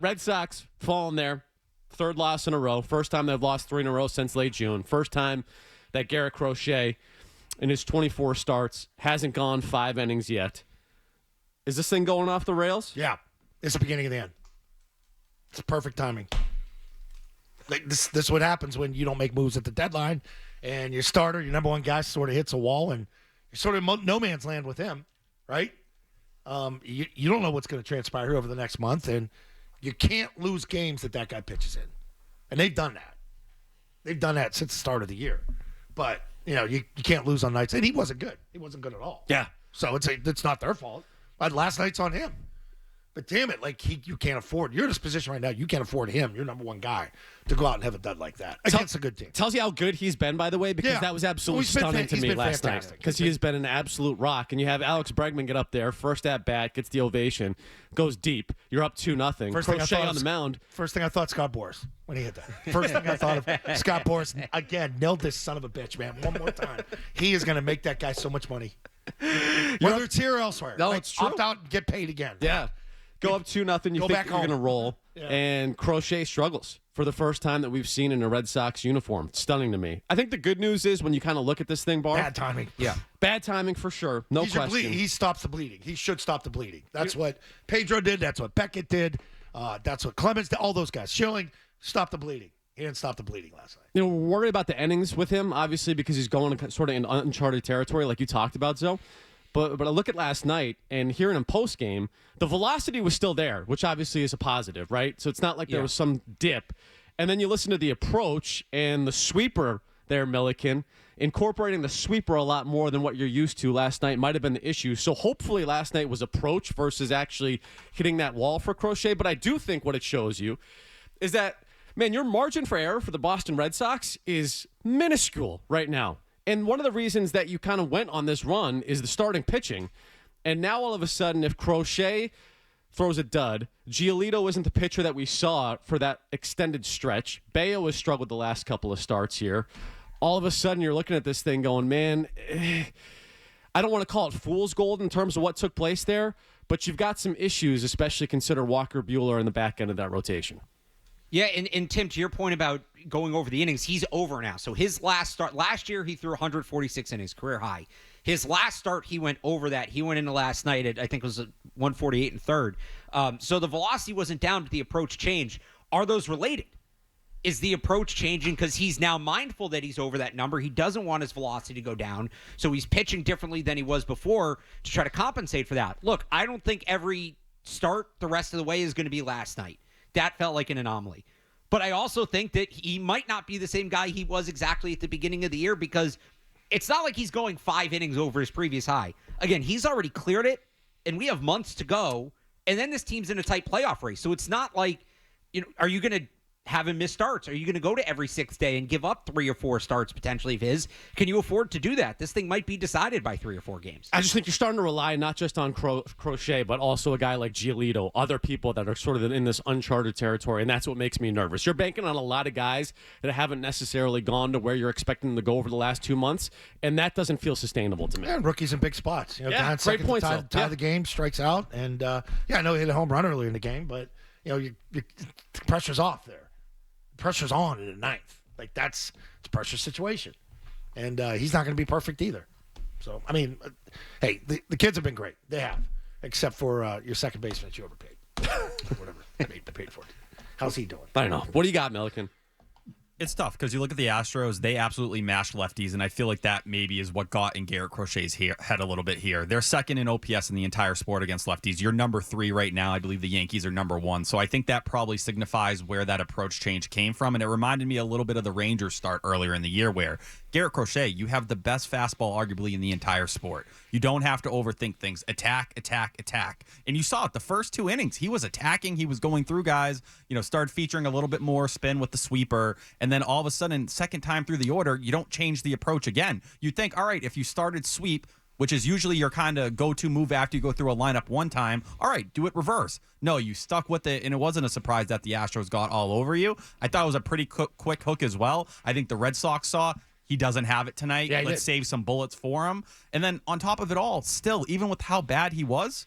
Red Sox falling there. Third loss in a row. First time they've lost 3 in a row since late June. First time that Garrett Crochet, in his 24 starts, hasn't gone 5 innings yet. Is this thing going off the rails? Yeah. It's the beginning of the end. It's perfect timing. Like this is what happens when you don't make moves at the deadline and your starter, your number one guy, sort of hits a wall and you're sort of no man's land with him, right? You don't know what's going to transpire here over the next month, and you can't lose games that guy pitches in. And they've done that. They've done that since the start of the year. But, you can't lose on nights. And he wasn't good. He wasn't good at all. Yeah. So it's not their fault. But last night's on him. But damn it, you can't afford. You're in this position right now. You can't afford him, your number one guy, to go out and have a dud like that against a good team. Tells you how good he's been, by the way, because that was absolutely stunning to me last night. Because he has been an absolute rock. And you have Alex Bregman get up there, first at bat, gets the ovation, goes deep. You're up 2-0. Crochet on the mound. First thing I thought, Scott Boras when he hit that. First thing I thought of Scott Boras. Again, nailed this son of a bitch, man. One more time. He is going to make that guy so much money. Whether it's here or elsewhere. No, it's true. Opt out and get paid again. Yeah. Go up 2-0. You think you're going to roll. Yeah. And Crochet struggles for the first time that we've seen in a Red Sox uniform. It's stunning to me. I think the good news is when you kind of look at this thing, Barth. Bad timing. Yeah. Bad timing for sure. No question. He stops the bleeding. He should stop the bleeding. That's what Pedro did. That's what Beckett did. That's what Clemens did. All those guys. Schilling, stop the bleeding. He didn't stop the bleeding last night. We're worried about the innings with him, obviously, because he's going sort of in uncharted territory like you talked about, Zoe. But I look at last night and hearing him post game, the velocity was still there, which obviously is a positive, right? So it's not like there was some dip. And then you listen to the approach and the sweeper there, Milliken, incorporating the sweeper a lot more than what you're used to last night might have been the issue. So hopefully last night was approach versus actually hitting that wall for Crochet. But I do think what it shows you is that, man, your margin for error for the Boston Red Sox is minuscule right now. And one of the reasons that you kind of went on this run is the starting pitching. And now all of a sudden, if Crochet throws a dud, Giolito isn't the pitcher that we saw for that extended stretch. Bayo has struggled the last couple of starts here. All of a sudden, you're looking at this thing going, man, I don't want to call it fool's gold in terms of what took place there, but you've got some issues, especially consider Walker Buehler in the back end of that rotation. Yeah, and Tim, to your point about going over the innings, he's over now. So his last start, last year he threw 146 innings, career high. His last start, he went over that. He went into last night at, I think it was 148 and third. So the velocity wasn't down, but the approach changed. Are those related? Is the approach changing because he's now mindful that he's over that number? He doesn't want his velocity to go down, so he's pitching differently than he was before to try to compensate for that. Look, I don't think every start the rest of the way is going to be last night. That felt like an anomaly. But I also think that he might not be the same guy he was exactly at the beginning of the year because it's not like he's going 5 innings over his previous high. Again, he's already cleared it, and we have months to go, and then this team's in a tight playoff race. So it's not like, are you going to have him miss starts? Are you going to go to every 6th day and give up 3 or 4 starts potentially of his? Can you afford to do that? This thing might be decided by 3 or 4 games. I just think you're starting to rely not just on Crochet, but also a guy like Giolito, other people that are sort of in this uncharted territory, and that's what makes me nervous. You're banking on a lot of guys that haven't necessarily gone to where you're expecting them to go over the last 2 months, and that doesn't feel sustainable to me. Yeah, rookies in big spots. Great point. Tie the game, strikes out, and I know he hit a home run earlier in the game, but the pressure's off there. Pressure's on in the 9th. Like, it's a pressure situation. And he's not going to be perfect either. So, I mean, hey, the kids have been great. They have. Except for your second baseman that you overpaid. Whatever. They paid for it. How's he doing? I don't know. What do you got, Milliken? It's tough because you look at the Astros, they absolutely mashed lefties, and I feel like that maybe is what got in Garrett Crochet's head a little bit here. They're second in OPS in the entire sport against lefties. You're number 3 right now. I believe the Yankees are number 1. So I think that probably signifies where that approach change came from, and it reminded me a little bit of the Rangers start earlier in the year where Garrett Crochet, you have the best fastball arguably in the entire sport. You don't have to overthink things. Attack, attack, attack. And you saw it the first 2 innings. He was attacking. He was going through guys, started featuring a little bit more spin with the sweeper. And then all of a sudden, second time through the order, you don't change the approach again. You think, all right, if you started sweep, which is usually your kind of go-to move after you go through a lineup one time, all right, do it reverse. No, you stuck with it, and it wasn't a surprise that the Astros got all over you. I thought it was a pretty quick hook as well. I think the Red Sox saw he doesn't have it tonight. Yeah, Let's save some bullets for him. And then on top of it all, still, even with how bad he was,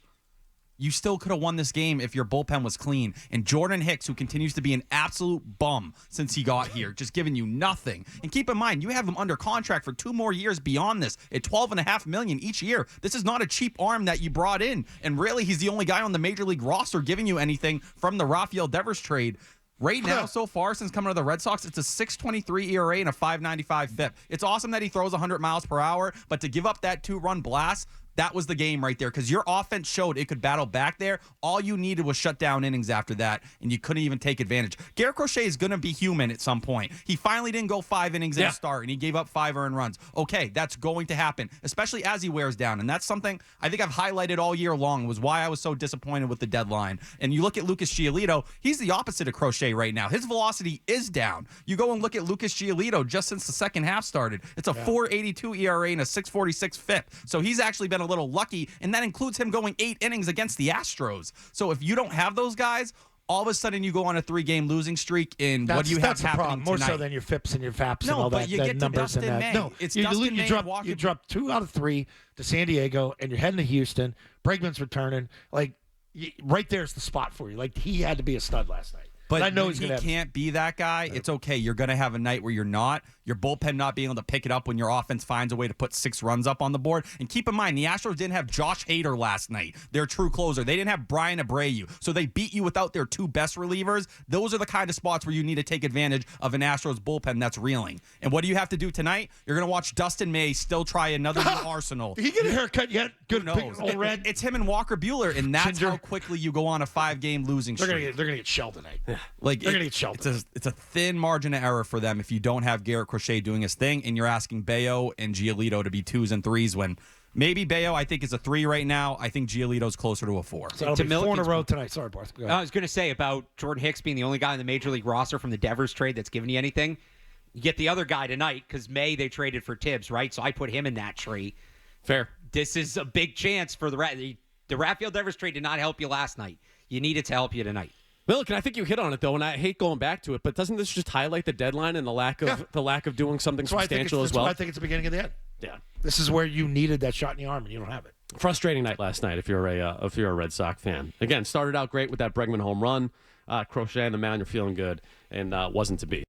you still could have won this game if your bullpen was clean. And Jordan Hicks, who continues to be an absolute bum since he got here, just giving you nothing. And keep in mind, you have him under contract for 2 more years beyond this at $12.5 million each year. This is not a cheap arm that you brought in. And really, he's the only guy on the major league roster giving you anything from the Rafael Devers trade. Right now, so far, since coming to the Red Sox, it's a 6.23 ERA and a 5.95 FIP. It's awesome that he throws 100 miles per hour, but to give up that 2-run blast, that was the game right there, because your offense showed it could battle back there. All you needed was shut down innings after that, and you couldn't even take advantage. Garrett Crochet is going to be human at some point. He finally didn't go 5 innings in a start, and he gave up 5 earned runs. Okay, that's going to happen, especially as he wears down, and that's something I think I've highlighted all year long, was why I was so disappointed with the deadline. And you look at Lucas Giolito, he's the opposite of Crochet right now. His velocity is down. You go and look at Lucas Giolito just since the second half started. It's a 4.82 ERA and a 6.46 FIP. So he's actually been a little lucky, and that includes him going 8 innings against the Astros. So if you don't have those guys, all of a sudden you go on a 3-game losing streak, and what do you have happening problem. More tonight? so than your FIPS and your FAPS and all but that. you the get to numbers Dustin and that. May. No, It's you, Dustin May and you drop 2 out of 3 to San Diego, and you're heading to Houston. Bregman's returning. Like, right there's the spot for you. Like, he had to be a stud last night. But I know when he can't be that guy, it's okay. You're going to have a night where you're not. Your bullpen not being able to pick it up when your offense finds a way to put 6 runs up on the board. And keep in mind, the Astros didn't have Josh Hader last night, their true closer. They didn't have Brian Abreu. So they beat you without their 2 best relievers. Those are the kind of spots where you need to take advantage of an Astros bullpen that's reeling. And what do you have to do tonight? You're going to watch Dustin May still try another new arsenal. Did he get a haircut yet? Good. Who knows? It's him and Walker Buehler, and that's how quickly you go on a 5-game losing streak. They're gonna get shelled tonight. Like, they're gonna get shelled. It's a thin margin of error for them if you don't have Garrett Crochet doing his thing, and you're asking Bayo and Giolito to be 2s and 3s when maybe Bayo, I think, is a 3 right now. I think Giolito's closer to a 4. So it'll be 4 in a row tonight. Sorry, Barth. I was going to say about Jordan Hicks being the only guy in the major league roster from the Devers trade that's giving you anything. You get the other guy tonight because May they traded for Tibbs, right? So I put him in that tree. Fair. This is a big chance for the Rafael Devers trade did not help you last night. You need it to help you tonight. Milliken, I think you hit on it though, and I hate going back to it, but doesn't this just highlight the deadline and the lack of doing something substantial as well? That's why I think it's the beginning of the end. Yeah, this is where you needed that shot in the arm, and you don't have it. Frustrating night last night if you're a Red Sox fan. Again, started out great with that Bregman home run, Crochet on the mound, you're feeling good, and wasn't to be.